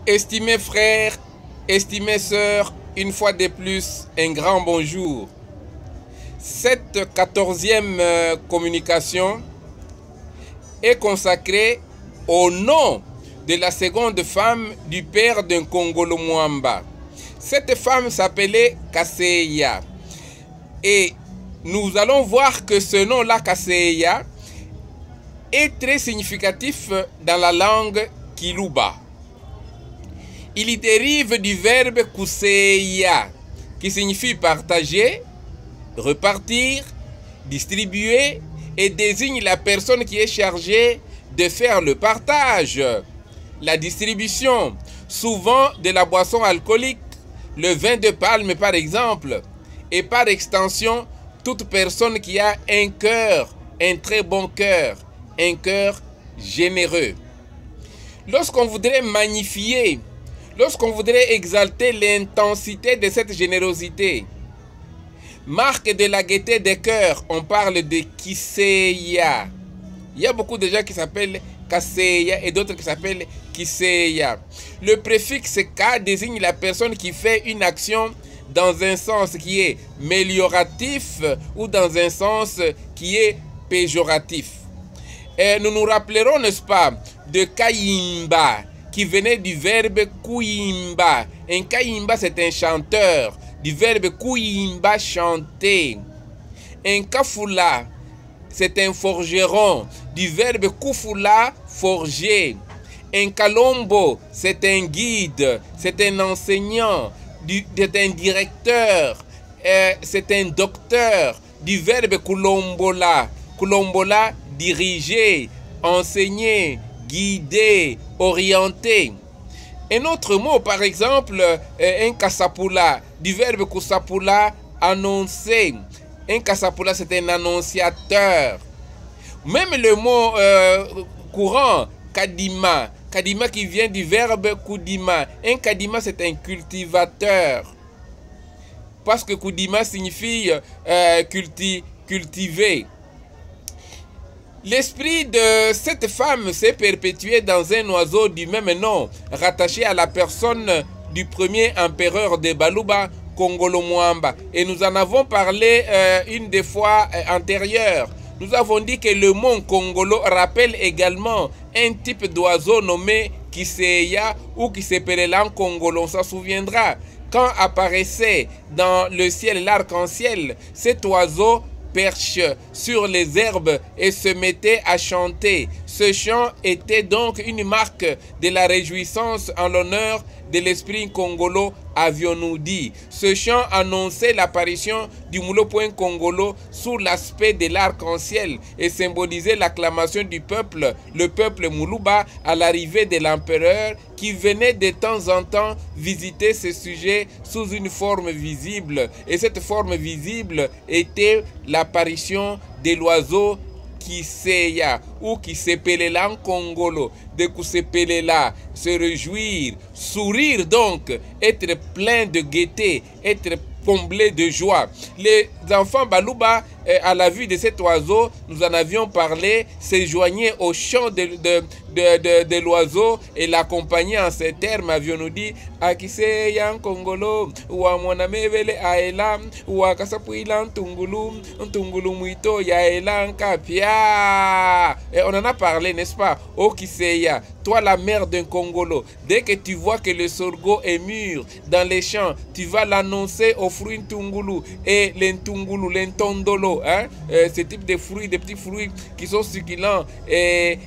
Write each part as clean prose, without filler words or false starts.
Estimés frères, estimées sœurs, une fois de plus, un grand bonjour. Cette 14e communication est consacrée au nom de la seconde femme du père d'un Congolo Mwamba. Cette femme s'appelait Kaseya. Et nous allons voir que ce nom-là, Kaseya, est très significatif dans la langue Kiluba. Il y dérive du verbe kuseya, qui signifie partager, repartir, distribuer, et désigne la personne qui est chargée de faire le partage, la distribution, souvent de la boisson alcoolique, le vin de palme par exemple, et par extension, toute personne qui a un cœur, un très bon cœur, un cœur généreux. Lorsqu'on voudrait magnifier, lorsqu'on voudrait exalter l'intensité de cette générosité, marque de la gaieté des cœurs, on parle de Kiseya. Il y a beaucoup de gens qui s'appellent Kaseya et d'autres qui s'appellent Kiseya. Le préfixe Ka désigne la personne qui fait une action dans un sens qui est amélioratif ou dans un sens qui est péjoratif. Et nous nous rappellerons, n'est-ce pas, de Kayimba, qui venait du verbe Kuyimba. Un Kayimba, c'est un chanteur, du verbe Kuyimba, chanter. Un Kafula, c'est un forgeron, du verbe Kufula, forger. Un Kalombo, c'est un guide, c'est un enseignant, c'est un directeur, c'est un docteur, du verbe Kulombola. Kulombola, diriger, enseigner, guider, orienter. Un autre mot, par exemple, un kasapula, du verbe kusapula, annoncer. Un kasapula, c'est un annonciateur. Même le mot courant, kadima, kadima qui vient du verbe kudima. Un kadima, c'est un cultivateur. Parce que kudima signifie cultiver. L'esprit de cette femme s'est perpétué dans un oiseau du même nom, rattaché à la personne du premier empereur de Baluba, Congolo Mwamba. Et nous en avons parlé une des fois antérieures. Nous avons dit que le mot Congolo rappelle également un type d'oiseau nommé Kiseya ou Kiseperelan Congolo. On s'en souviendra. Quand apparaissait dans le ciel l'arc-en-ciel, cet oiseau perche sur les herbes et se mettait à chanter. Ce chant était donc une marque de la réjouissance en l'honneur de l'esprit Congolo, avions-nous dit. Ce chant annonçait l'apparition du Moulo Point Congolo sous l'aspect de l'arc-en-ciel et symbolisait l'acclamation du peuple, le peuple Moulouba, à l'arrivée de l'empereur qui venait de temps en temps visiter ce sujet sous une forme visible. Et cette forme visible était l'apparition de l'oiseau Kiseya ou Kisepelela en Congolo, de Kusepelela, se réjouir, sourire donc, être plein de gaieté, être comblé de joie. Les enfants Baluba, à la vue de cet oiseau, nous en avions parlé, se joignaient au chant de l'oiseau et l'accompagnaient en ces termes, avions-nous dit, Akiseya en Congolo, ou à Monamevele Aela, ou à Kasapuila Ntungulu Muito Yaela en Kapia. Et on en a parlé, n'est-ce pas? Oh Kiseya, toi la mère d'un Congolo, dès que tu vois que le sorgho est mûr dans les champs, tu vas l'annoncer aux fruits Ntungulu et l'Ntungulu, l'Ntondolo, hein? Ce type de fruits, des petits fruits qui sont succulents et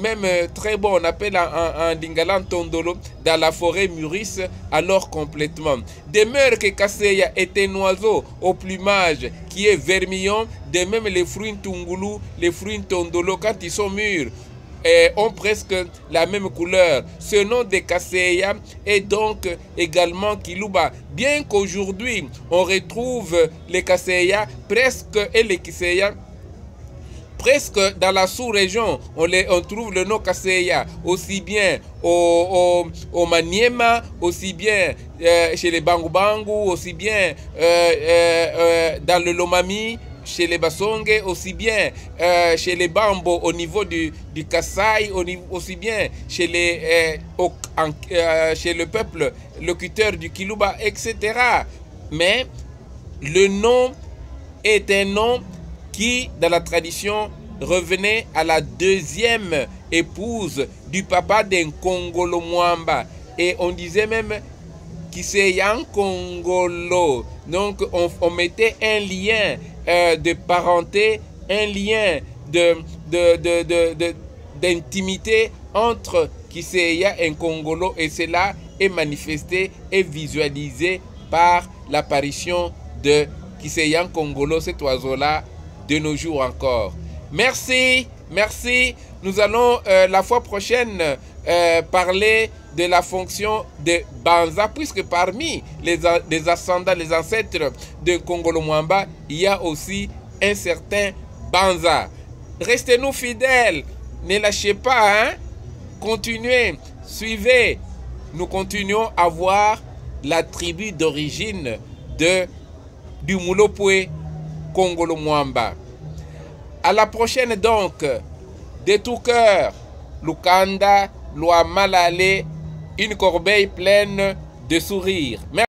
même très bons, on appelle en Lingala Ntondolo, dans la forêt mûrissent alors complètement. Demeure que Kaseya est un oiseau au plumage qui est vermillon, de même les fruits Ntungulu, les fruits Ntondolo, quand ils sont mûrs, ont presque la même couleur. Ce nom de Kaseya est donc également Kiluba. Bien qu'aujourd'hui on retrouve les Kaseya presque et les Kiseya presque dans la sous-région, on trouve le nom Kaseya aussi bien au Maniema, aussi bien chez les Bangu Bangu, aussi bien dans le Lomami, chez les Basonge, aussi bien chez les Bambo au niveau du Kasaï, aussi bien chez, chez le peuple locuteur du Kiluba, etc. Mais le nom est un nom qui, dans la tradition, revenait à la deuxième épouse du papa d'un Kongolo Mwamba. Et on disait même Kiseyan Kongolo. Donc on mettait un lien de parenté, un lien d'intimité entre Kiseya et Kongolo, et cela est manifesté et visualisé par l'apparition de Kiseyan Kongolo, cet oiseau-là, de nos jours encore. Merci, merci. Nous allons la fois prochaine parler de la fonction de Banza, puisque parmi les ascendants, les ancêtres de Kongolo Mwamba, il y a aussi un certain Banza. Restez-nous fidèles, ne lâchez pas, hein? Continuez, suivez. Nous continuons à voir la tribu d'origine du Mulopwe Kongolo Mwamba. À la prochaine donc, de tout cœur, Lukanda, Loi Malale, une corbeille pleine de sourires. Merci.